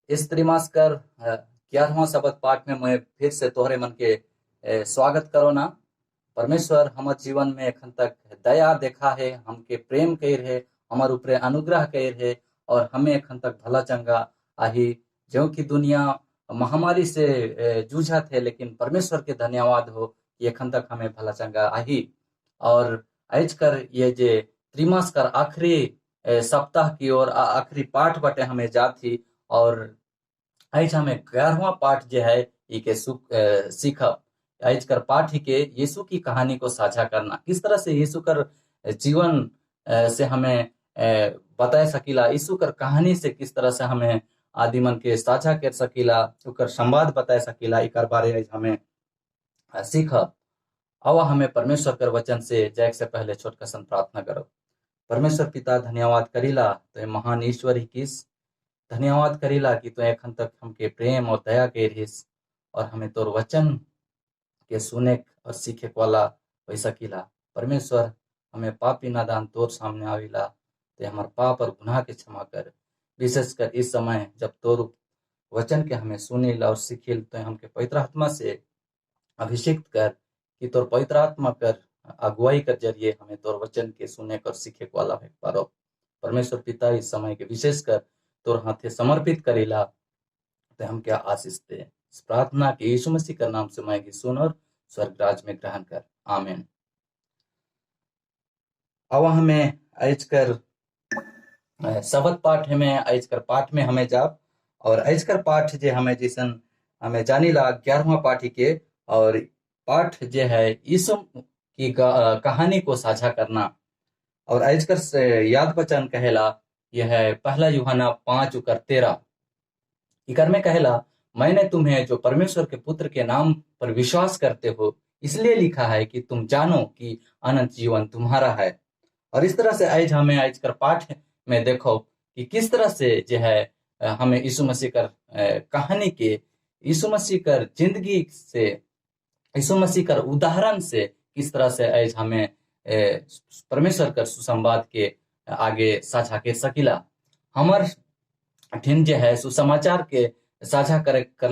इस त्रिमासकर 11वां शब्द पाठ में मैं फिर से तोहरे मन के स्वागत करो ना। परमेश्वर हमार जीवन में एखन तक दया देखा है, हमके प्रेम कर है, हमार ऊपरे अनुग्रह कर है और हमें एखन तक भला चंगा आही। जो कि दुनिया महामारी से जूझा थे, लेकिन परमेश्वर के धन्यवाद हो कि एखन तक हमें भला चंगा आही। और आज कर ये जे त्रिमास कर आखिरी सप्ताह की ओर आखिरी पाठ बटे हमें जाती। और आज हमें 11वां पाठ जो है ये के सीखब। आज कर पाठ ही के यीशु की कहानी को साझा करना, किस तरह से यीशु कर जीवन से हमें बता सकीला, यीशु कर कहानी से किस तरह से हमें आदि मन के साझा कर सकीला, उकर संवाद बता सकीला, इकर बारे आज हमें सीखब। अब हमें परमेश्वर कर वचन से जाए से पहले छोटका सन प्रार्थना करो। परमेश्वर पिता, धन्यवाद करीला तो महान ईश्वर ही किस धन्यवाद करीला कि तू एखन तक हमके प्रेम और दया के रहिस और हमें तोर वचन के सुने और सीखे वाला हो सकीला। परमेश्वर, हमें पापी नादान तोर सामने आविला ते हमार पाप और गुनाह के क्षमा कर। विशेषकर इस समय जब तोर वचन के हमें सुनील और सीखिल तो हमके पवित्र आत्मा से अभिषेक कर कि तोर पवित्र आत्मा कर अगुवाई कर जरिए हमें तोर वचन के सुने कर सीखे वाला है पारो। परमेश्वर पिता, इस समय के विशेष कर तोर हाथे समर्पित करेला तो हम क्या आशीष दे। इस प्रार्थना के यीशु मसीह का नाम से मांगी सुन और स्वर्ग राज में ग्रहण कर, आमीन। अब हमें आज कर शब्द पाठ में आज कर पाठ में हमें जाब। और आज कर पाठ जे हमें जैसन हमें जानी ला 11वां पाठ के। और पाठ जे है यीशु की कहानी को साझा करना। और आज कर से याद वचन कहेला यह है पहला यूहन्ना 5:13। इकर में कहेला, मैंने तुम्हें जो परमेश्वर के पुत्र के नाम पर विश्वास करते हो इसलिए लिखा है कि तुम जानो कि अनंत जीवन तुम्हारा है। और इस तरह से आज हमें आज कर पाठ में देखो कि किस तरह से जो है हमें यीशु मसीह कर कहानी के, यीशु मसीह कर जिंदगी से, यीशु मसीह कर उदाहरण से किस तरह से आज हमें परमेश्वर कर सुसंवाद के आगे साझा कर सकीला। हमार ठिन जो है सुसमाचार के साझा कर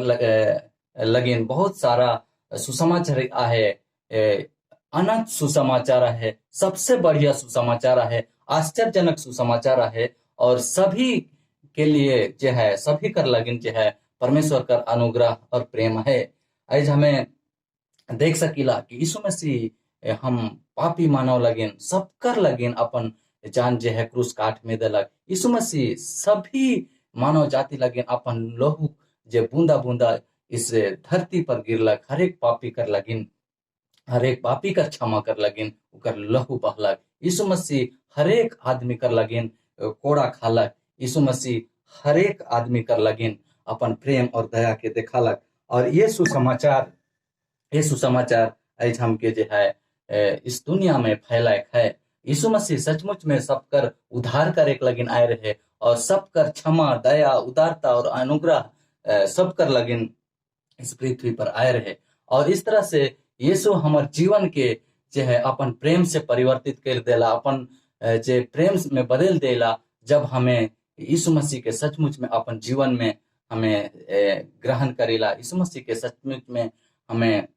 लगिन बहुत सारा सुसमाचार आहे। अनंत सुसमाचार है, सबसे बढ़िया सुसमाचार है, आश्चर्यजनक सुसमाचार है और सभी के लिए जो है सभी कर लगिन जो है परमेश्वर कर अनुग्रह और प्रेम है। आज हमें देख सकीला कि यीशु मसीह हम पापी मानव लगिन सब कर लगिन अपन जान जे है क्रूस काट में देलक। यीशु मसीह सभी मानव जाति लगिन अपन लहू जे बूंदा बूंदा इस धरती पर गिरलक, हर एक पापी कर क्षमा कर लगिन, उकर लहू बहलक। यीशु मसीह हर एक आदमी कर लगिन कोड़ा खालक। यीशु मसीह हर एक आदमी कर लगिन अपन प्रेम और दया के दिखालक। और ये सुसमाचार आज हमके जो है इस दुनिया में फैलाक है। यीशु मसीह सचमुच में सबकर उद्धार कर एक लगिन आए रहे और सबकर क्षमा, दया, उदारता और अनुग्रह सबकर लगिन इस पृथ्वी पर आए रहे। और इस तरह से यीशु हमारे जीवन के जो है अपन प्रेम से परिवर्तित कर देला, अपन जे प्रेम में बदल देला जब हमें यीशु मसीह के सचमुच में अपन जीवन में हमें ग्रहण करेला, यीशु मसीह के सचमुच में हमें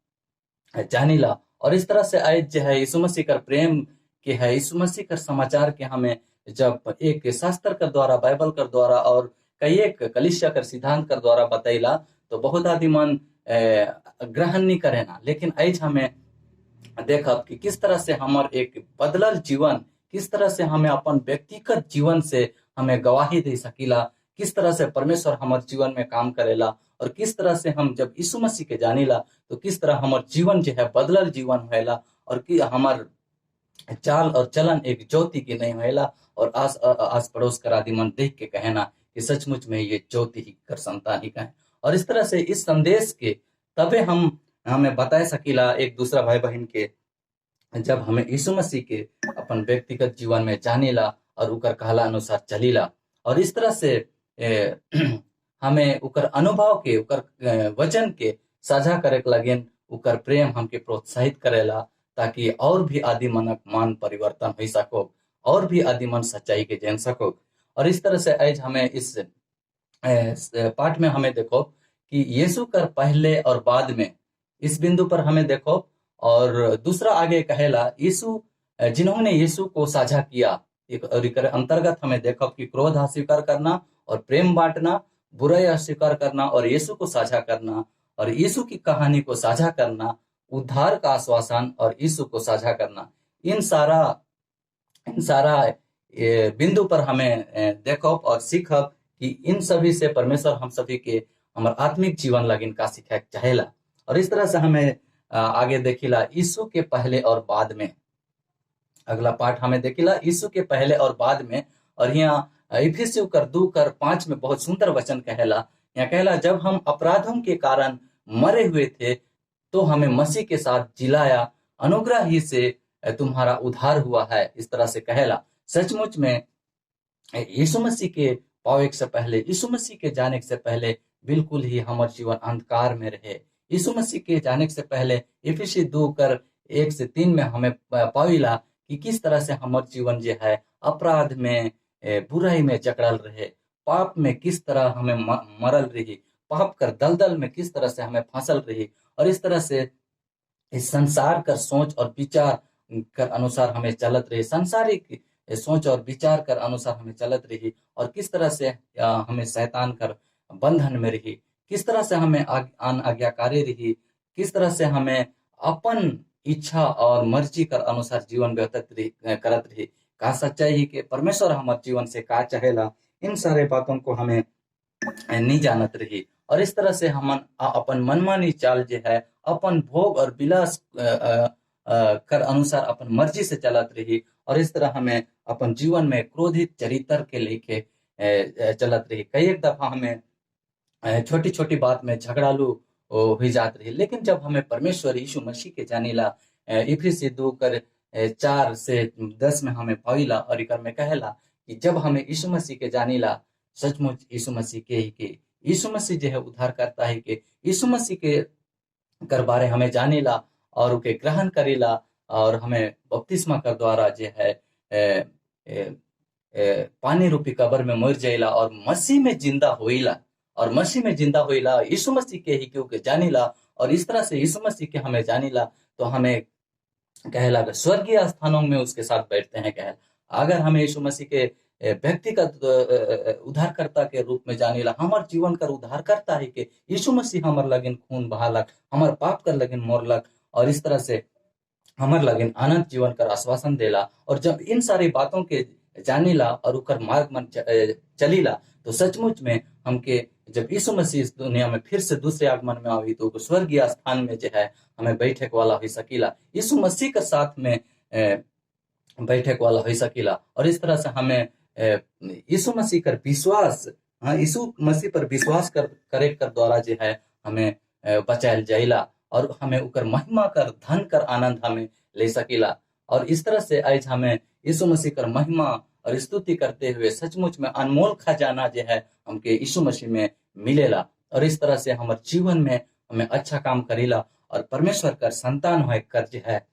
जानीला। और इस तरह से आज जो है यीशु मसीह का प्रेम के है, यीशु मसीह का समाचार के हमें जब एक शास्त्र के द्वारा, बाइबल के द्वारा और कई एक कलीसिया कर सिद्धांत कर द्वारा बतैला तो बहुत आदमी मन ग्रहण नहीं करे ना। लेकिन आज हमें देखब कि किस तरह से हमार एक बदलल जीवन, किस तरह से हमें अपन व्यक्तिगत जीवन से हमें गवाही दे सकीला, किस तरह से परमेश्वर हमारे जीवन में काम करेला और किस तरह से हम जब यीशु मसीह के जानीला तो किस तरह हमार जीवन जो है बदलल जीवन होएला और कि हमार चाल और चलन एक ज्योति की नहीं होएला। और आस पड़ोस कर आदि मन देख के कहना कि सचमुच में ये ज्योति ही कर संतान ही कहें। और इस तरह से इस संदेश के तबे हम हमें बता सकीला एक दूसरा भाई बहन के, जब हमें यीशु मसीह के अपन व्यक्तिगत जीवन में जानीला और उकर कहला अनुसार चलीला। और इस तरह से हमें उकर अनुभव के, उकर वचन के साझा करे लगिन उकर प्रेम हमके प्रोत्साहित करेला ताकि और भी आदि मनक मान परिवर्तन हो सको और भी आदि मन सच्चाई के जान सको। और इस तरह से आज हमें इस पाठ में हमें देखो कि यीशु कर पहले और बाद में, इस बिंदु पर हमें देखो। और दूसरा आगे कहेला यीशु, जिन्होंने यीशु को साझा किया, और एकर अंतर्गत हमें देखो कि क्रोध अस्वीकार करना और प्रेम बांटना, बुराई अस्वीकार करना और यीशु को साझा करना, और यीशु की कहानी को साझा करना, उद्धार का आश्वासन और यीशु को साझा करना, इन सारा बिंदु पर हमें देखब और सीखब कि इन सभी से परमेश्वर हम सभी के हमार आत्मिक जीवन लगिन का सिखाए चाहेला। और इस तरह से हमें आगे देखिला यीशु के पहले और बाद में। अगला पाठ हमें देखिला यीशु के पहले और बाद में। और यहाँ इफिसियों कर 2:5 में बहुत सुंदर वचन कहेला। यहाँ कहेला, जब हम अपराधों के कारण मरे हुए थे तो हमें मसीह के साथ जिलाया, अनुग्रह ही से तुम्हारा उद्धार हुआ है। इस तरह से कहेला। सचमुच में यीशु मसीह के पावे से पहले, यीशु मसीह के जाने से पहले बिल्कुल ही हमारे जीवन अंधकार में रहे। यीशु मसीह के जाने से पहले इफिसी 2:1-3 में हमें पाविला कि किस तरह से हमारे जीवन जो है अपराध में, बुराई में जकड़ल रहे, पाप में किस तरह हमें मरल रही, पाप कर दलदल में किस तरह से हमें फंसल रही, और इस तरह से इस संसार कर सोच और विचार कर अनुसार हमें चलत रही, संसारिक सोच और विचार कर अनुसार हमें चलत रही, और किस तरह से हमें शैतान कर बंधन में रही, किस तरह से हमें आज्ञाकारी रही, किस तरह से हमें अपन इच्छा और मर्जी कर अनुसार जीवन व्यतीत करत रही। का सच्चाई ही कि परमेश्वर हमारे जीवन से का चाहेला, इन सारे बातों को हमें नहीं जानत रही। और इस तरह से हम अपन मनमानी चाल जो है, अपन भोग और विलास कर अनुसार अपन मर्जी से चलत रही, और इस तरह हमें अपन जीवन में क्रोधित चरित्र के लेके चलत रही। कई एक दफा हमें छोटी छोटी बात में झगड़ालू हुई जात रही। लेकिन जब हमें परमेश्वर यीशु मसीह के जानीला, इफिसी 2:4-10 में हमें पाविला, और इकर में कहेला कि जब हमें यीशु मसीह के जानीला, सचमुच यीशु मसीह के ही के यीशु मसीह जो है उद्धार करता है, कि यीशु मसीह के कर बारे हमें जानीला और उके ग्रहण करीला, और हमें बपतिस्मा कर द्वारा जो है पानी रूपी कब्र में मर जाइला और मसीह में जिंदा होइला, और मसीह में जिंदा होइला यीशु मसीह के ही क्योंकि जानीला। और इस तरह से यीशु मसीह के हमें जानीला तो हमें कहेला स्वर्गीय स्थानों में उसके साथ बैठते हैं। कहे अगर हमें यीशु मसीह के व्यक्तिगत उद्धारकर्ता के रूप में जानीला, हमारे जीवन का उद्धार करता है कि यीशु मसीह हमार लगिन खून बहालक, हमार पाप कर लगिन मोरलक, और इस तरह से हमार लगिन आनंद जीवन का आश्वासन देला। और जब इन सारी बातों के जानीला और उकर मार्ग में चलीला, तो सचमुच में हमके जब यीशु मसीह इस दुनिया में फिर से दूसरे आगमन में आवी, तो स्वर्गीय स्थान में जो है हमें बैठक वाला हो सकीला, यीशु मसीह के साथ में बैठक वाला हो सकीला। और इस तरह से हमें यीशु मसीह कर विश्वास, यीशु मसीह पर विश्वास करे कर द्वारा जो है हमें बचायल जाइला, और हमें उकर महिमा कर धन कर आनंद हमें ले सकीला। और इस तरह से आज हमें यीशु मसीह कर महिमा और स्तुति करते हुए सचमुच में अनमोल खजाना जो है हमके यीशु मसीह में मिलेला। और इस तरह से हमारे जीवन में हमें अच्छा काम करेला और परमेश्वर कर संतान होए कर जो है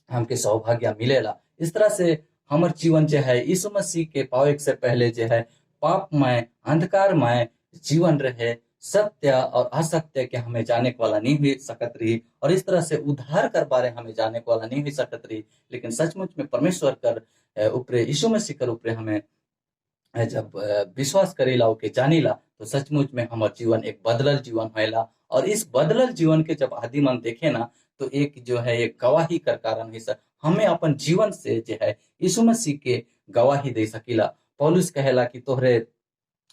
हमके सौभाग्य मिलेला। इस तरह से हमारे जीवन जो है यीशु मसीह के पावे से पहले जो है पापमय, अंधकारमय जीवन रहे, सत्य और असत्य के हमें जाने वाला नहीं हुई सकत रही, और इस तरह से उद्धार कर बारे हमें जाने वाला नहीं हुई सकत रही। लेकिन सचमुच में परमेश्वर कर ऊपरे, यीशु मसीह कर ऊपरे हमें जब विश्वास करेला के जानीला, तो सचमुच में हमार जीवन एक बदलल जीवन होएला। और इस बदलल जीवन के जब आदि मन देखे ना, तो एक जो है एक गवाही कर कारण ही सर हमें अपन जीवन से जो है यीशु मसीह के गवाही दे सकीला। पौलुस कहेला कि तोहरे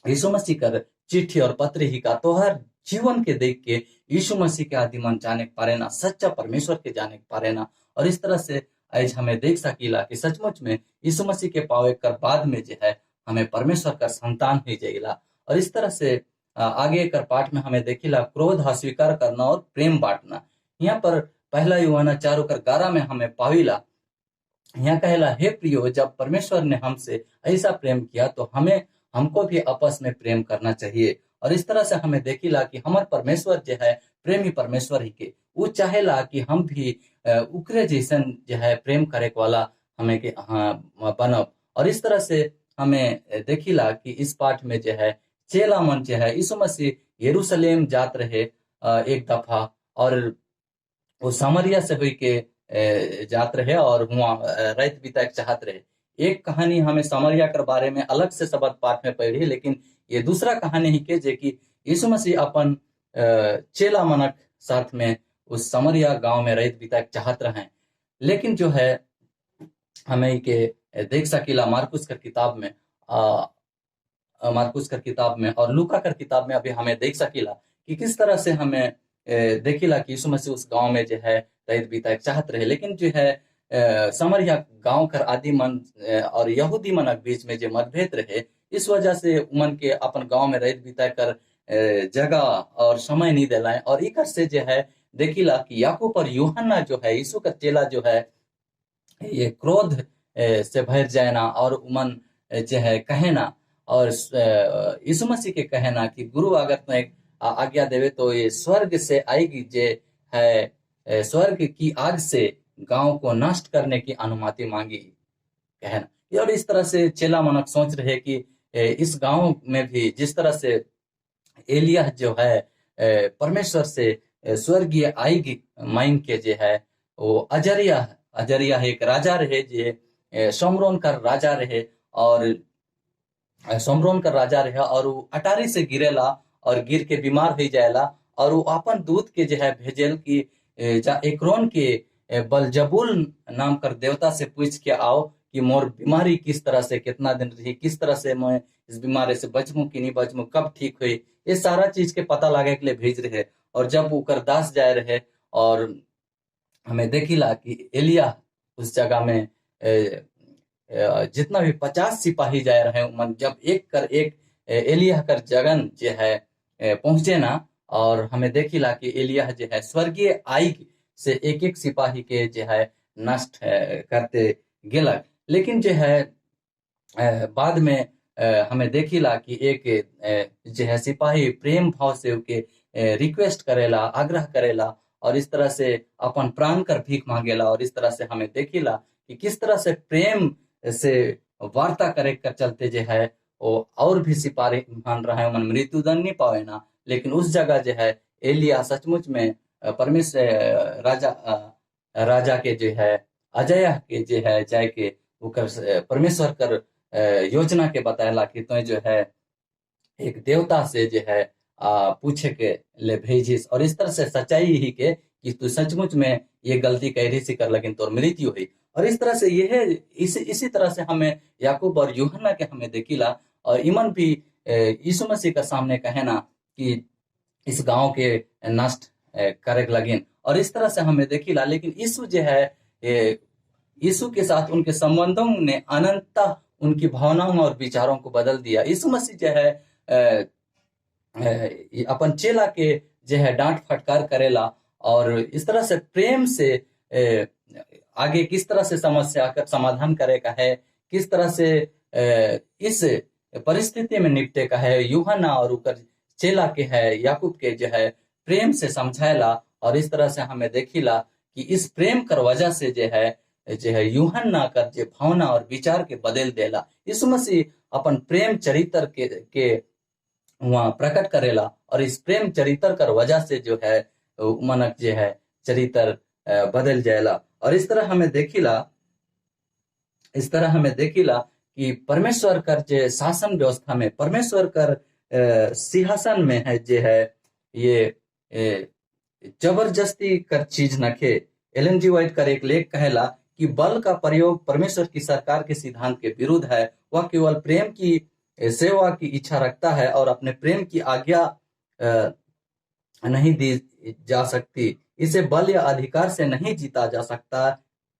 यीशु मसीह कर चिट्ठी और पत्र ही का तोहर जीवन के देख के यीशु मसीह के आदि मन जाने पारे ना, सच्चा परमेश्वर के जाने पारे ना। और इस तरह से आज हमें देख सकीला कि सचमुच में यीशु मसीह के पावे कर बाद में जो है हमें परमेश्वर का संतान ही जाइला। और इस तरह से आगे कर पाठ में हमें देखिला क्रोध अस्वीकार करना और प्रेम बांटना। यहाँ पर पहला यूहन्ना 4:11 में हमें पाविला, यहाँ कहेला, हे प्रियो, जब परमेश्वर ने हमसे ऐसा प्रेम किया तो हमको भी आपस में प्रेम करना चाहिए। और इस तरह से हमें देखिला कि हमार परमेश्वर जो है प्रेमी परमेश्वर ही के वो चाहेला कि हम भी उकरे जैसन जो है प्रेम करे वाला हमें बनब। और इस तरह से हमें देखिला कि इस पाठ में जो है चेला मन जो है यीशु मसीह यरूशलेम जात रहे एक दफा, और वो सामरिया से हुई के जात रहे और वहाँ रात बिताए चाहत रहे। एक कहानी हमें सामरिया के बारे में अलग से शब्द पाठ में पढ़ी, लेकिन ये दूसरा कहानी ही के जे कि यीशु मसीह अपन चेला मनक साथ में उस सामरिया गांव में रात बिताए चाहत रहे। लेकिन जो है हमें के देख सकीला मार्कुस कर किताब में, मार्कुस कर किताब में और लूका कर किताब में अभी हमें देख सकीला कि किस तरह से हमें देखिला कि यीशु मसीह उस गांव में जो है रात बिताए चाहत रहे। लेकिन जो है समरिया गांव कर आदि मन और यहूदी मन के बीच में जो मतभेद रहे, इस वजह से उमन के अपन गांव में रात बिताए कर जगह और समय नहीं दिलाए। और इकर से जो है देखिला कि याकूब और यूहन्ना जो है यीशु का चेला जो है ये क्रोध से भर जाए ना, और उमन जो है कहे ना, और यीशु मसीह के कहना कि गुरु अगर तुम एक आज्ञा देवे तो ये स्वर्ग से आएगी जे है स्वर्ग की आग से गांव को नष्ट करने की अनुमति मांगी कहना। और इस तरह से चेला मनक सोच रहे कि इस गांव में भी जिस तरह से एलियह जो है परमेश्वर से स्वर्गीय आएगी मांग के जो है वो अजरिया एक राजा रहे जे सोमरोन का राजा रहे, और सोमरोन का राजा रहे, और वो अटारी से गिरेला और गिर के बीमार हो जाएला, और वो अपन दूत के जो है भेजेल कि जा एकरोन के बलजबूल नाम कर देवता से पूछ के आओ कि मोर बीमारी किस तरह से कितना दिन रही, किस तरह से मैं इस बीमारी से बचमू कि नहीं बचमू, कब ठीक हुई, ये सारा चीज के पता लागे के लिए भेज रहे। और जब वो कर दास जाए रहे, और हमें देखिला कि एलिया उस जगह में जितना भी 50 सिपाही जाए रहे उमन जब एक कर एक एलिया कर जगन जो है पहुंचे ना, और हमें देखिला कि एलिया जो है स्वर्गीय आग से एक एक सिपाही के जो है नष्ट करते गेलक। लेकिन जो है बाद में हमें देखिला कि एक जो है सिपाही प्रेम भाव से उनके रिक्वेस्ट करेला, आग्रह करेला, और इस तरह से अपन प्राण कर भीख मांगेला। और इस तरह से हमें देखिला कि किस तरह से प्रेम से वार्ता करे कर चलते जो है वो और भी सिपाही मान रहा है मन मृत्युदंड नहीं पावे ना। लेकिन उस जगह जो है एलिया सचमुच में परमेश्वर राजा के जो है अजय के जो है जाय के परमेश्वर कर योजना के बताया कि तो जो है एक देवता से जो है पूछे के ले भेजिस, और इस तरह से सच्चाई ही के कि तू सचमुच में ये गलती कह रही सी कर लेकिन तोर मृत्यु हुई। और इस तरह से यह इसी तरह से हमें याकूब और यूहन्ना के हमें देखिला, और इमन भी यीशु मसीह का सामने कहना कि इस गांव के नष्ट करे लगिन। और इस तरह से हमें देखिला, लेकिन यीशु जो है यीशु के साथ उनके संबंधों ने अनंतता उनकी भावनाओं और विचारों को बदल दिया। यीशु मसीह जो है अपन चेला के जो है डांट फटकार करेला, और इस तरह से प्रेम से आगे किस तरह से समस्या का समाधान करे का है, किस तरह से इस परिस्थिति में निपटे का है, यूहन्ना और उकर चेला के है याकूब के जो है प्रेम से समझाएला। और इस तरह से हमें देखिला कि इस प्रेम कर वजह से जो है यूहन्ना कर जो भावना और विचार के बदल देला। यीशु मसीह अपन प्रेम चरित्र के वहाँ प्रकट करेला, और इस प्रेम चरित्र कर वजह से जो है मनक जो है चरित्र बदल जाएला। और इस तरह हमें देखिला कि परमेश्वर कर जे शासन व्यवस्था में, परमेश्वर कर सिंहासन में है जो है ये जबरदस्ती कर चीज नखे। एलन जी वाइट कर एक लेख कहेला कि बल का प्रयोग परमेश्वर की सरकार के सिद्धांत के विरुद्ध है। वह केवल प्रेम की सेवा की इच्छा रखता है और अपने प्रेम की आज्ञा नहीं दी जा सकती। इसे बल या अधिकार से नहीं जीता जा सकता,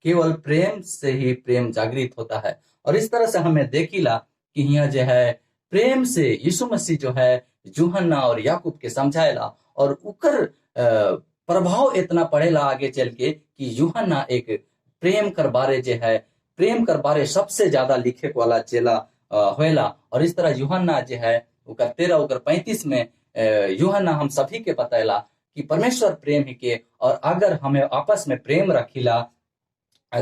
केवल प्रेम से ही प्रेम जागृत होता है। और इस तरह से हमें देखिला कि यहाँ जो है प्रेम से यीशु मसीह जो है यूहन्ना और याकूब के समझाएला, और उकर प्रभाव इतना पड़ेला आगे चल के कि यूहन्ना एक प्रेम कर बारे जो है प्रेम कर बारे सबसे ज्यादा लिखे वाला चेला होएला। और इस तरह यूहन्ना जो है उकर 13 उकर 35 में यूहन्ना हम सभी के बताएला कि परमेश्वर प्रेम ही के, और अगर हमें आपस में प्रेम रखिला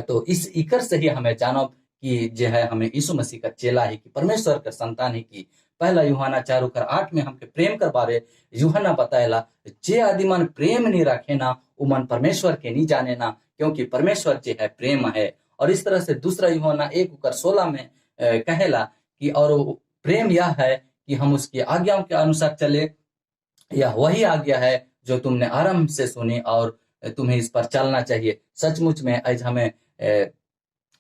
तो इस इकर से ही हमें जानो कि जो है हमें यीशु मसीह का चेला ही कि परमेश्वर का संतान ही की। पहला यूहन्ना 4:8 में हमके प्रेम कर बारे यूहन्ना बताएला, जे आदि मन प्रेम नहीं रखे ना वो मन परमेश्वर के नहीं जाने ना, क्योंकि परमेश्वर जो है प्रेम है। और इस तरह से दूसरा यूहन्ना 1:16 में कहेला कि और प्रेम यह है कि हम उसकी आज्ञाओं के अनुसार चले, यह वही आज्ञा है जो तुमने आरंभ से सुनी और तुम्हें इस पर चलना चाहिए। सचमुच में आज हमें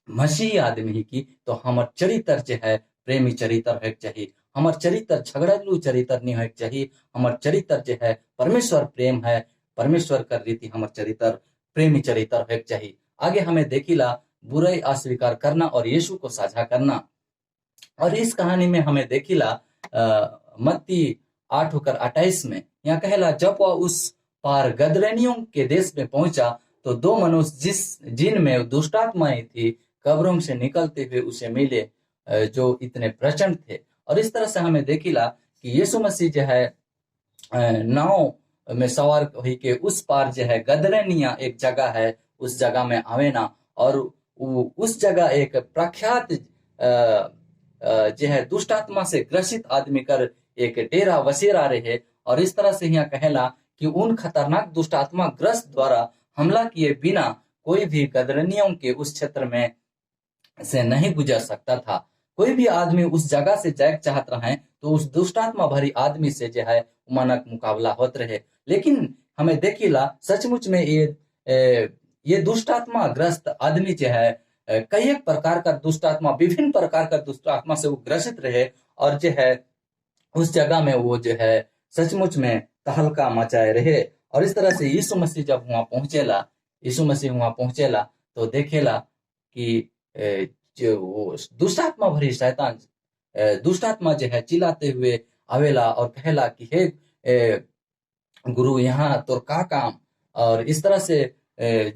मसीही आदमी ही की तो हमार चरित्र जो है प्रेमी चरित्र होके चाहिए, हमार चरित्र झगड़ालू चरित्र नहीं होके चाहिए। हमार चरित्र जो है परमेश्वर प्रेम है, परमेश्वर का रीति हमार चरित्र प्रेमी चरित्र होके चाहिए। आगे हमें देखिला बुराई अस्वीकार करना और यीशु को साझा करना। और इस कहानी में हमें देखिला मत्ती 8:28 में यहाँ कहेला, जब वह उस पार गदरेनियों के देश में पहुंचा तो दो मनुष्य जिनमें दुष्टात्माएं थी कब्रों से निकलते हुए उसे मिले, जो इतने प्रचंड थे। और इस तरह से हमें देखिला कि यीशु मसीह जो है नाव में सवार हुई के उस पार जो है गदरेनिया एक जगह है, उस जगह में आवे ना, और उस जगह एक प्रख्यात जो है दुष्ट आत्मा से ग्रसित आदमी कर एक डेरा बसेरा रहे। और इस तरह से यहाँ कहेला कि उन खतरनाक दुष्ट आत्मा ग्रस्त द्वारा हमला किए बिना कोई भी गदरनियों के उस क्षेत्र में से नहीं गुजर सकता था। कोई भी आदमी उस जगह से जाए चाहत रहे तो उस दुष्टात्मा भरी आदमी से जो है मानक मुकाबला होत रहे। लेकिन हमें देखिला सचमुच में ये दुष्टात्मा ग्रस्त आदमी जो है कई एक प्रकार का दुष्टात्मा, विभिन्न प्रकार का दुष्टात्मा से वो ग्रसित रहे, और जो है उस जगह में वो जो है सचमुच में तहलका मचाए रहे। और इस तरह से यीशु मसीह जब वहां पहुंचेला तो देखेला कि जो दुष्टात्मा भरी शैतान दुष्टात्मा जो है चिल्लाते हुए आवेला और कहेला कि हे गुरु यहाँ तो का काम। और इस तरह से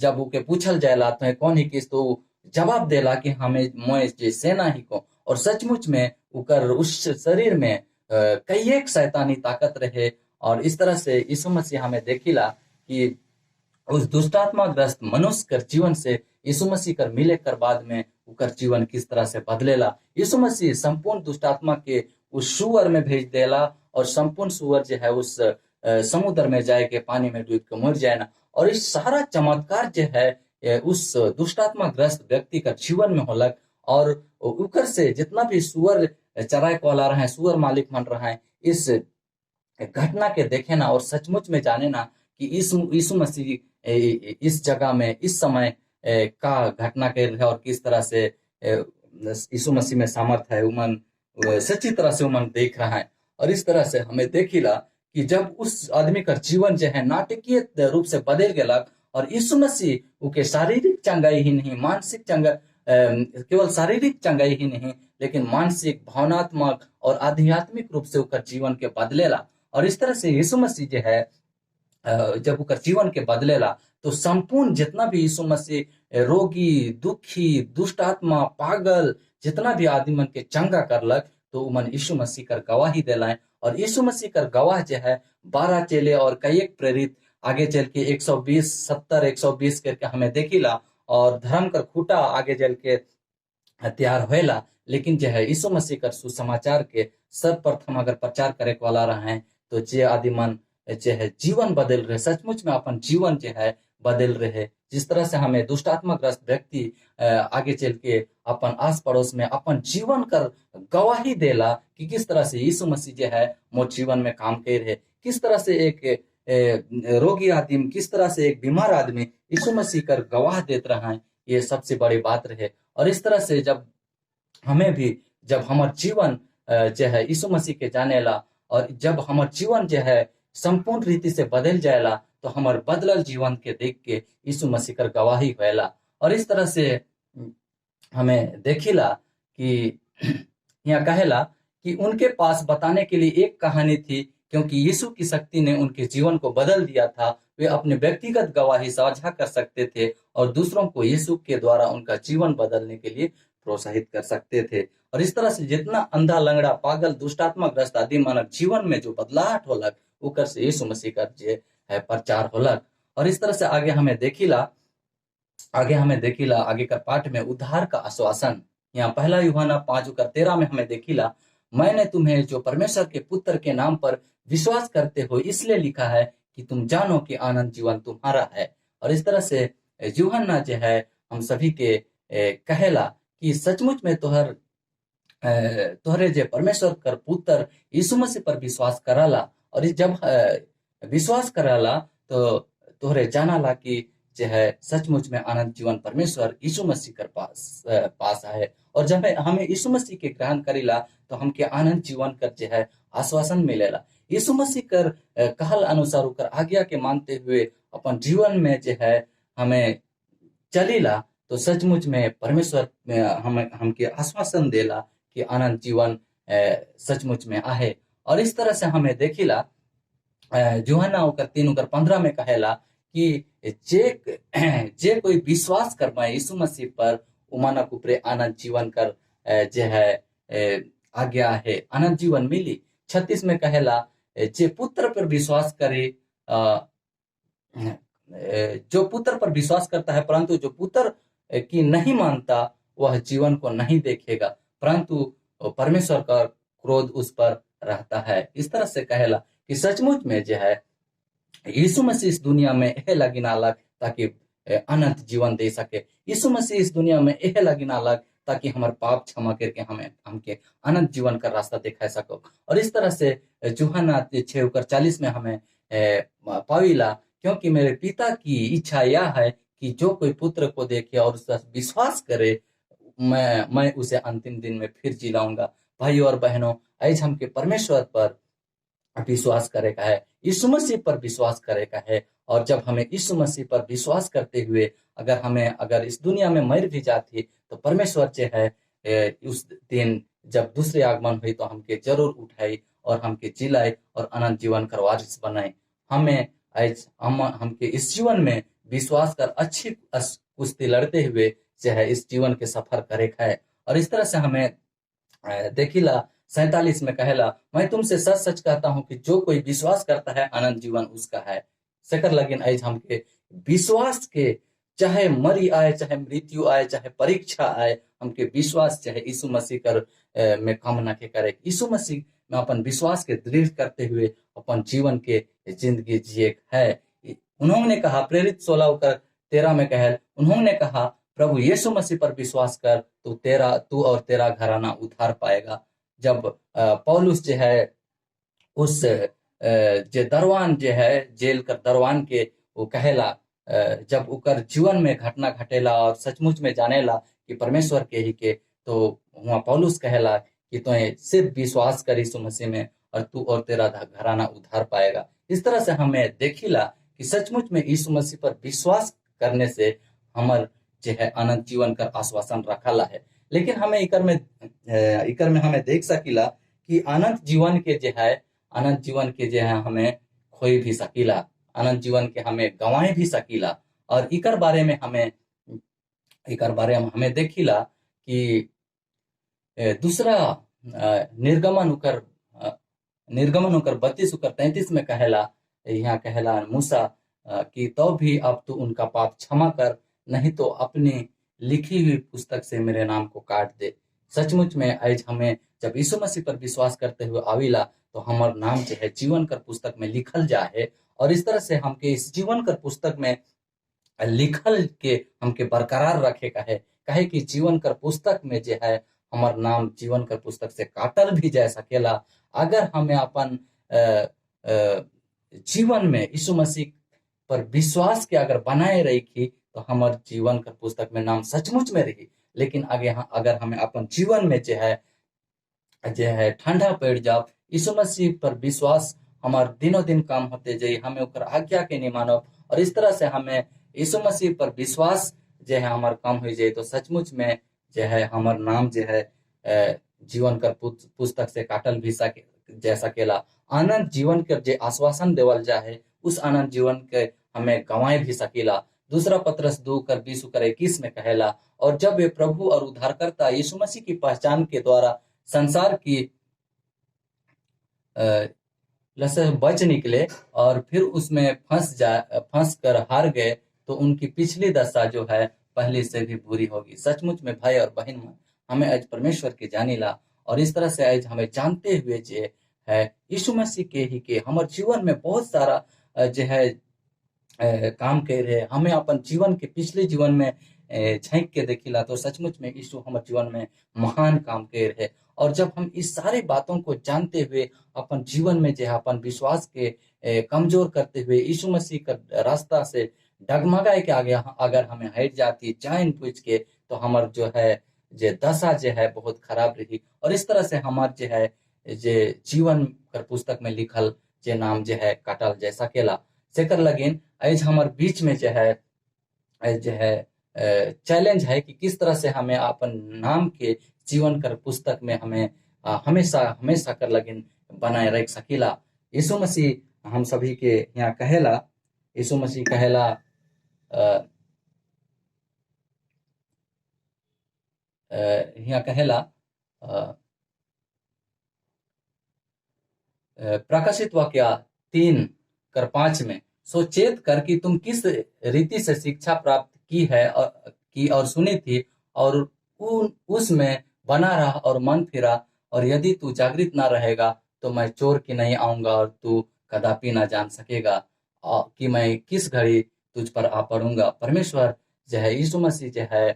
जब उके पूछल जाएला तो कौन ही किस, तो जवाब देला कि हमें मोए जे सेना ही को। और सचमुच में उकर उस शरीर में कई एक शैतानी ताकत रहे। और इस तरह से यीशु मसीह हमें देखिला कि उस दुष्टात्मा ग्रस्त मनुष्य कर जीवन से यीशु मसीह कर मिले कर बाद में उकर जीवन किस तरह से बदलेला। यीशु मसीह संपूर्ण दुष्टात्मा के उस सुअर में भेज देला, और संपूर्ण सुअर जो है उस समुद्र में जाए के पानी में डूब के मर जाए ना। और इस सारा चमत्कार जो है उस दुष्टात्मा ग्रस्त व्यक्ति का जीवन में होलक। और उकर से जितना भी सुअर चराए को ला रहे हैं, सुअर मालिक मन रहे हैं, इस घटना के देखे ना और सचमुच में जाने ना कि यीशु मसीह इस जगह में इस समय का घटना कर रहे और किस तरह से यीशु मसीह में सामर्थ है, उमन सच्ची तरह से उमन देख रहा है। और इस तरह से हमें देखिला कि जब उस आदमी का जीवन जो है नाटकीय रूप से बदल गया, और यीशु मसीह उनके शारीरिक चंगाई ही नहीं, मानसिक केवल शारीरिक चंगाई ही नहीं लेकिन मानसिक, भावनात्मक और आध्यात्मिक रूप से उनका जीवन के बदलेला। और इस तरह से यीशु मसीह जो है जब उनका जीवन के बदलेला तो संपूर्ण जितना भी यीशु मसीह रोगी, दुखी, दुष्ट आत्मा, पागल जितना भी आदमी मन के चंगा करलक तो मन यीशु मसीह कर गवाही दिलाए। और यीशु मसीह कर गवाह जो है 12 चेले और कई एक प्रेरित आगे चल के 120 70 120 करके हमें देखिला, और धर्म कर खूटा आगे चल के तैयार होएला। लेकिन जो है यीशु मसीह कर सुसमाचार के सर्वप्रथम अगर प्रचार करे वाला रहे तो जे आदि मन जो है जीवन बदल रहे, सचमुच में अपन जीवन जो है बदल रहे। जिस तरह से हमें दुष्टात्मा ग्रस्त व्यक्ति आगे चल के अपन आस पड़ोस में अपन जीवन कर गवाही देला कि किस तरह से यीशु मसीह जो है मोर जीवन में काम कर रहे, किस तरह से एक रोगी आदमी, किस तरह से एक बीमार आदमी यीशु मसीह कर गवाह देते रहा है, ये सबसे बड़ी बात रहे। और इस तरह से जब हमें भी जब हमार जीवन जो है यीशु मसीह के जाने ला, और जब हमार जीवन जो है संपूर्ण रीति से बदल जाएला तो हमार बदलल जीवन के देख के यीशु मसीह कर गवाही होएला। और इस तरह से हमें देखिला कि यहाँ कहेला कि उनके पास बताने के लिए एक कहानी थी, क्योंकि यीशु की शक्ति ने उनके जीवन को बदल दिया था। वे अपने व्यक्तिगत गवाही साझा कर सकते थे और दूसरों को यीशु के द्वारा उनका जीवन बदलने के लिए प्रोत्साहित कर सकते थे। और इस तरह से जितना अंधा, लंगड़ा, पागल, दुष्टात्मा ग्रस्त आदि मानव जीवन में जो बदलाहट होलक उकर से यीशु मसीह का जे है प्रचार होलक। और इस तरह से आगे हमें देखिला आगे का पाठ में उद्धार का आश्वासन। यहाँ पहला यूहन्ना 5:13 में हमें देखिला, मैंने तुम्हें जो परमेश्वर के पुत्र के नाम पर विश्वास करते हो इसलिए लिखा है कि तुम जानो कि आनंद जीवन तुम्हारा है। और इस तरह से यूहन्ना जो है हम सभी के कहेला कि सचमुच में तोहरे जे परमेश्वर कर पुत्र यीशु मसीह पर विश्वास कराला। और जब विश्वास कराला तो तोहरे जानाला कि जो है सचमुच में आनंद जीवन परमेश्वर यीशु मसीह कर पास है। और जब हमें यीशु मसीह के ग्रहण करेला तो हमके आनंद जीवन कर जो है आश्वासन मिलेला। यीशु मसीह कर कहल अनुसार कर आज्ञा के मानते हुए अपन जीवन में जो है हमें चलीला तो सचमुच में परमेश्वर हमें हमके आश्वासन देला कि आनंद जीवन सचमुच में आहे। और इस तरह से हमें देखिला यूहन्ना 3:15 में कहेला कि जे कोई विश्वास कर पाए यीशु मसीह पर उमाना कुपरे आनंद जीवन कर जे है आज्ञा है आनंद जीवन मिली। 36 में कहेला जे पुत्र पर विश्वास करे जो पुत्र पर विश्वास करता है परंतु जो पुत्र की नहीं मानता वह जीवन को नहीं देखेगा परंतु परमेश्वर का क्रोध उस पर रहता है। इस तरह से कहेला कि सचमुच में जो है यीशु मसीह इस दुनिया में यह लगिना लग ताकि अनंत जीवन दे सके। यीशु मसीह इस दुनिया में यह लगिना लग ताकि हमारे पाप क्षमा करके हमें हमके अनंत जीवन का रास्ता दिखा सको। और इस तरह से यूहन्ना 6:40 में हमें पाविला क्योंकि मेरे पिता की इच्छा यह है कि जो कोई पुत्र को देखे और उस पर विश्वास करे मैं उसे अंतिम दिन में फिर जिलाऊंगा। भाई और बहनों आज हमके परमेश्वर पर विश्वास करेगा है यीशु मसीह पर विश्वास करेगा है। और जब हमें यीशु मसीह पर विश्वास करते हुए अगर इस दुनिया में मर भी जाती तो परमेश्वर जो है उस दिन जब दूसरे आगमन हुई तो हमके जरूर उठाई और हमके जिलाए और अनंत जीवन का वारिस बनाए। हमें आज हमके इस जीवन में विश्वास कर अच्छी कुश्ती लड़ते हुए जो है इस जीवन के सफर करेगा है। और इस तरह से हमें देखिला 47 में कहेला मैं तुमसे सच सच कहता हूं कि जो कोई विश्वास करता है अनंत जीवन उसका है। सकर लगिन आज हमके विश्वास के चाहे मरी आए चाहे मृत्यु आए चाहे परीक्षा आए हमके विश्वास चाहे यीशु मसीह कर में कामना के करे यीशु मसीह में अपन विश्वास के दृढ़ करते हुए अपन जीवन के जिंदगी जिए है। उन्होंने कहा प्रेरित 16:13 में कहल उन्होंने कहा प्रभु यीशु मसीह पर विश्वास कर तो तू और तेरा घराना उद्धार पाएगा। जब पौलुस जो है उस जे दरवान जो है जेल कर दरवान के वो कहेला जब उकर जीवन में घटना घटेला और सचमुच में जानेला कि परमेश्वर के ही के तो वहाँ पौलुस कहेला कि तो सिर्फ विश्वास कर यीशु मसीह में और तू और तेरा घराना उद्धार पाएगा। इस तरह से हमें देखिला कि सचमुच में यीशु मसीह पर विश्वास करने से हमार जो है अनंत जीवन का आश्वासन रखाला है। लेकिन हमें इकर में हमें देख सकीला कि अनंत जीवन के जो है हमें खोई भी सकीला अनंत जीवन के हमें गंवाए भी सकीला। और इकर बारे में हमें देखिला कि दूसरा निर्गमन उकर 32:33 में कहेला यहाँ कहेला मूसा कि तो भी अब तू उनका पाप क्षमा कर नहीं तो अपनी लिखी हुई पुस्तक से मेरे नाम को काट दे। सचमुच में आज हमें जब यीशु मसीह पर विश्वास करते हुए आविला तो हमार नाम जो है जीवन कर पुस्तक में लिखल जाए। और इस तरह से हमके इस जीवन कर पुस्तक में लिखल के हमके बरकरार रखे का है कहे कि जीवन कर पुस्तक में जो है हमार नाम जीवन कर पुस्तक से काटल भी जा सकेला अगर हमें अपन जीवन में यीशु मसीह पर विश्वास के अगर बनाए रही थी तो हमारे जीवन का पुस्तक में नाम सचमुच में रही। लेकिन आगे अगर हमें अपन जीवन में जो है ठंडा पड़ जाओ यीशु मसीह पर विश्वास हमारे दिनों दिन काम होते जाए हमें ऊपर आज्ञा के नहीं मानो और इस तरह से हमें यीशु मसीह पर विश्वास जो है हमारा काम हो जाए तो सचमुच में जो है हमारा नाम जो है जीवन का पुस्तक से काटल भी जा सकेला। आनंद जीवन के जो आश्वासन देवल जाए उस आनंद जीवन के हमें गंवाए भी सकेला। दूसरा पत्रस 2:20-21 में कहेला और जब वे प्रभु और उद्धारकर्ता यीशु मसीह की पहचान के द्वारा संसार की लसे बच निकले और फिर उसमें फंस कर हार गए तो उनकी पिछली दशा जो है पहले से भी बुरी होगी। सचमुच में भाई और बहन हमें आज परमेश्वर के जानीला और इस तरह से आज हमें जानते हुए जो है यीशु मसीह के ही के हमारे जीवन में बहुत सारा जो है काम कर रहे हमें अपन जीवन के पिछले जीवन में झांक के देखिला तो सचमुच में यीशु हमारे जीवन में महान काम कर रहे। और जब हम इस सारे बातों को जानते हुए अपन जीवन में जो है अपन विश्वास के कमजोर करते हुए यीशु मसीह का रास्ता से डगमगाए के आगे अगर हमें हट जाती जान पूछ के तो हमार जो है जे दशा जो है बहुत खराब रही। और इस तरह से हमार जो है जे जीवन कर पुस्तक में लिखल जे नाम जो है काटल जा सकेला सेकर लगिन आज हमारे बीच में जो है चैलेंज है कि किस तरह से हमें अपन नाम के जीवन कर पुस्तक में हमें हमेशा हमेशा कर लगिन बनाए रख सकीला। यीशु मसीह हम सभी के यहाँ कहेला यीशु मसीह कहेला यहाँ कहेला प्रकाशित वाक्य 3:5 में सो चेत कर कि तुम किस रीति से शिक्षा प्राप्त की है और सुनी थी और उसमें बना रहा और मन फिरा और यदि तू जागृत ना रहेगा तो मैं चोर की नहीं आऊंगा और तू कदापि ना जान सकेगा कि मैं किस घड़ी तुझ पर आ पड़ूंगा। परमेश्वर जो है यीशु मसीह जो है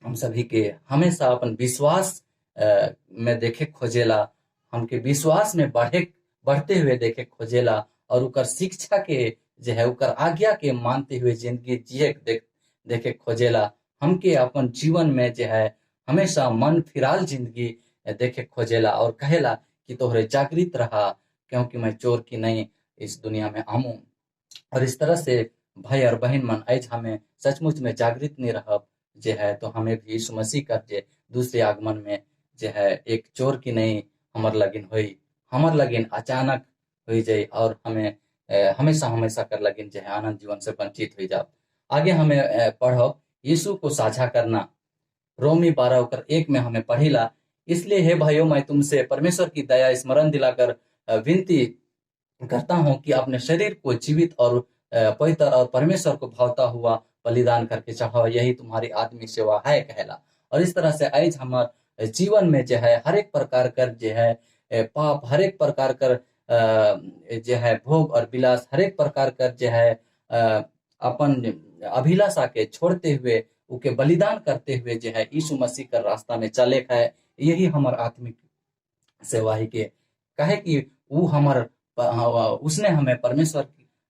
हम सभी के हमेशा अपन विश्वास में देखे खोजेला हमके विश्वास में बढ़ते हुए देखे खोजेला और उकर शिक्षा के जो है उकर आज्ञा के मानते हुए जिंदगी जिए देखे खोजेला। हमके अपन जीवन में जो है हमेशा मन फिराल जिंदगी देखे खोजेला और कहेला कि तोहरे जागृत रहा क्योंकि मैं चोर की नहीं इस दुनिया में आऊं। और इस तरह से भाई और बहन मन आज हमें सचमुच में जागृत नहीं रह जो है तो हमें भी यीशु मसीह का जे दूसरे आगमन में जो है एक चोर की नहीं हमर लगिन अचानक हो जाए और हमें हमेशा हमेशा कर लगिन जो है आनंद जीवन से वंचित हो जाओ। आगे हमें पढ़ो यीशु को साझा करना रोमी 12:1 में हमें पढ़ीला इसलिए हे भाइयों मैं तुमसे परमेश्वर की दया स्मरण दिलाकर विनती करता हूं कि अपने शरीर को जीवित और पवित्र और परमेश्वर को भावता हुआ बलिदान करके चढ़ाओ यही तुम्हारी आत्मिक सेवा है कहला। और इस तरह से आज हमारे जीवन में जो है हर एक प्रकार कर जो है पाप हर एक प्रकार कर जो है भोग और विलास हर एक प्रकार कर जो है अपन अभिलाषा के छोड़ते हुए उके बलिदान करते हुए जो है यीशु मसीह का रास्ता में चले है यही हमार आत्मिक सेवा ही के कहे कि वो हमार उसने हमें परमेश्वर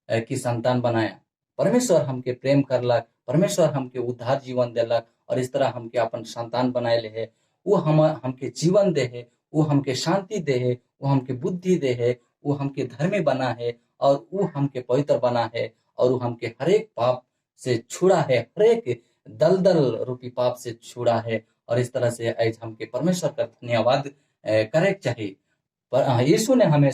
की संतान बनाया। परमेश्वर हमके प्रेम करलक परमेश्वर हमके उद्धार जीवन देलक और इस तरह हमके अपन संतान बनाए ले है वो हमके जीवन दे है वो हमके शांति दे है वो हमके बुद्धि दे है वो हमके धर्मी बना है और वो हमके पवित्र बना है और वो हमके हरेक पाप से छुड़ा है हरेक दलदल रूपी पाप से छुड़ा है। और इस तरह से आज हमके परमेश्वर का धन्यवाद करे चाहिए। पर यीशु ने हमें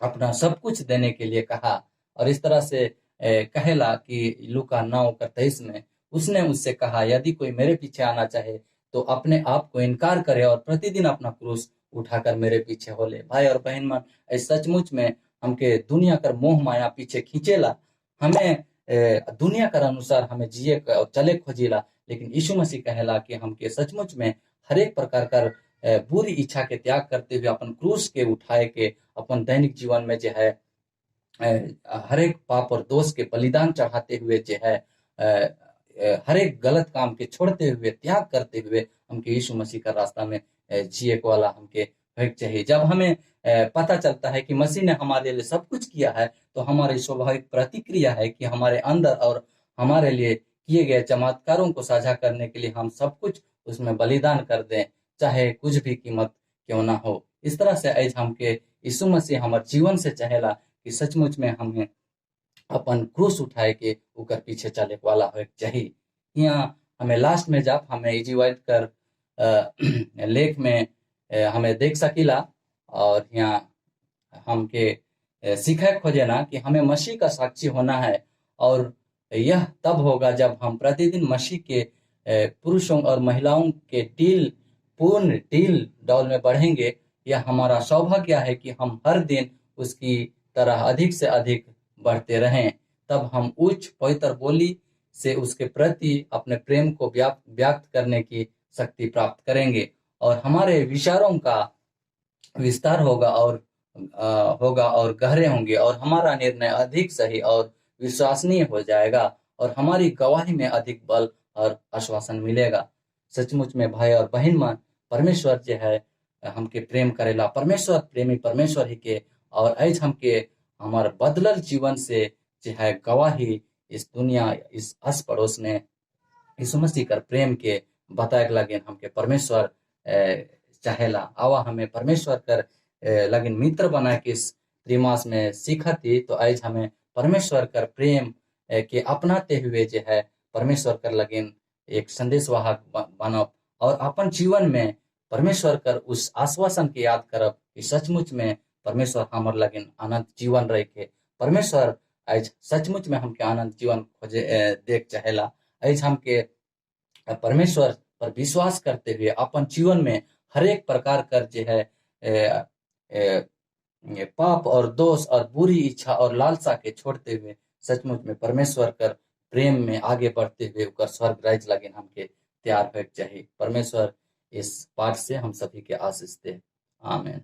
अपना सब कुछ देने के लिए कहा और इस तरह से कहेला कि लूका 9:23 में उसने उससे कहा यदि कोई मेरे पीछे आना चाहे तो अपने आप को इनकार करे और प्रतिदिन अपना क्रूस उठाकर मेरे पीछे हो ले। भाई और बहन मन सचमुच में हमके दुनिया कर मोह माया पीछे खींचेला हमें दुनिया कर अनुसार हमें जिए और चले खोजिला लेकिन यीशु मसीह कहेला कि हमके सचमुच में हर एक प्रकार कर बुरी इच्छा के त्याग करते हुए अपन क्रूस के उठाए के अपन दैनिक जीवन में जो है हर एक पाप और दोष के बलिदान चढ़ाते हुए जो है हर एक गलत काम के छोड़ते हुए त्याग करते हुए हमके यीशु मसीह का रास्ता में जिए को वाला हमके चाहिए। जब हमें पता चलता है कि मसीह ने हमारे लिए सब कुछ किया है तो हमारी स्वाभाविक प्रतिक्रिया है कि हमारे अंदर और हमारे लिए किए गए चमत्कारों को साझा करने के लिए हम सब कुछ उसमें बलिदान कर दें चाहे कुछ भी कीमत क्यों ना हो। इस तरह से आज हमके यीशु मसीह हमारे जीवन से चाहेला कि सचमुच में हमें अपन क्रूस उठाए के ऊपर पीछे चले वाला हो चाहिए। यहाँ हमें लास्ट में जब हमें इजीवाइट कर लेख में हमें देख सकीला और यहाँ हमके सीखे खोजे ना कि हमें मसीह का साक्षी होना है और यह तब होगा जब हम प्रतिदिन मसीह के पुरुषों और महिलाओं के पूर्ण डील डॉल में बढ़ेंगे। यह हमारा सौभाग्य है कि हम हर दिन उसकी तरह अधिक से अधिक बढ़ते रहें तब हम उच्च पवित्र बोली से उसके प्रति अपने प्रेम को व्यक्त करने की शक्ति प्राप्त करेंगे और हमारे विचारों का विस्तार होगा और गहरे होंगे, और हमारा निर्णय अधिक सही और विश्वसनीय हो जाएगा, और हमारी गवाही में अधिक बल और आश्वासन मिलेगा। सचमुच में भाई और बहन मन, परमेश्वर जो है हमके प्रेम करेला। परमेश्वर प्रेमी परमेश्वर ही के, और आज हमके हमार बदलल जीवन से जो है गवाही इस दुनिया, इस आस पड़ोस में यीशु मसीह कर प्रेम के बताए लगे हमके परमेश्वर चाहेला। आवा हमें परमेश्वर कर लगिन मित्र बना के इस त्रिमास में सीखा थी। तो आज हमें परमेश्वर कर प्रेम के अपनाते हुए जो है परमेश्वर कर लगिन एक संदेश वाहक बनब, और अपन जीवन में परमेश्वर कर उस आश्वासन के याद करब कि सचमुच में परमेश्वर हमार लगिन अनंत जीवन रह के। परमेश्वर आज सचमुच में हमके अनंत जीवन खोजे देख चाहेला। आज हमके परमेश्वर पर विश्वास करते हुए अपन जीवन में हर एक प्रकार कर जो है ए, ए, पाप और दोष और बुरी इच्छा और लालसा के छोड़ते हुए सचमुच में परमेश्वर कर प्रेम में आगे बढ़ते हुए उकर स्वर्ग राज्य लगे हमके तैयार हो चाहिए। परमेश्वर इस पाठ से हम सभी के आशीष दे। आमीन।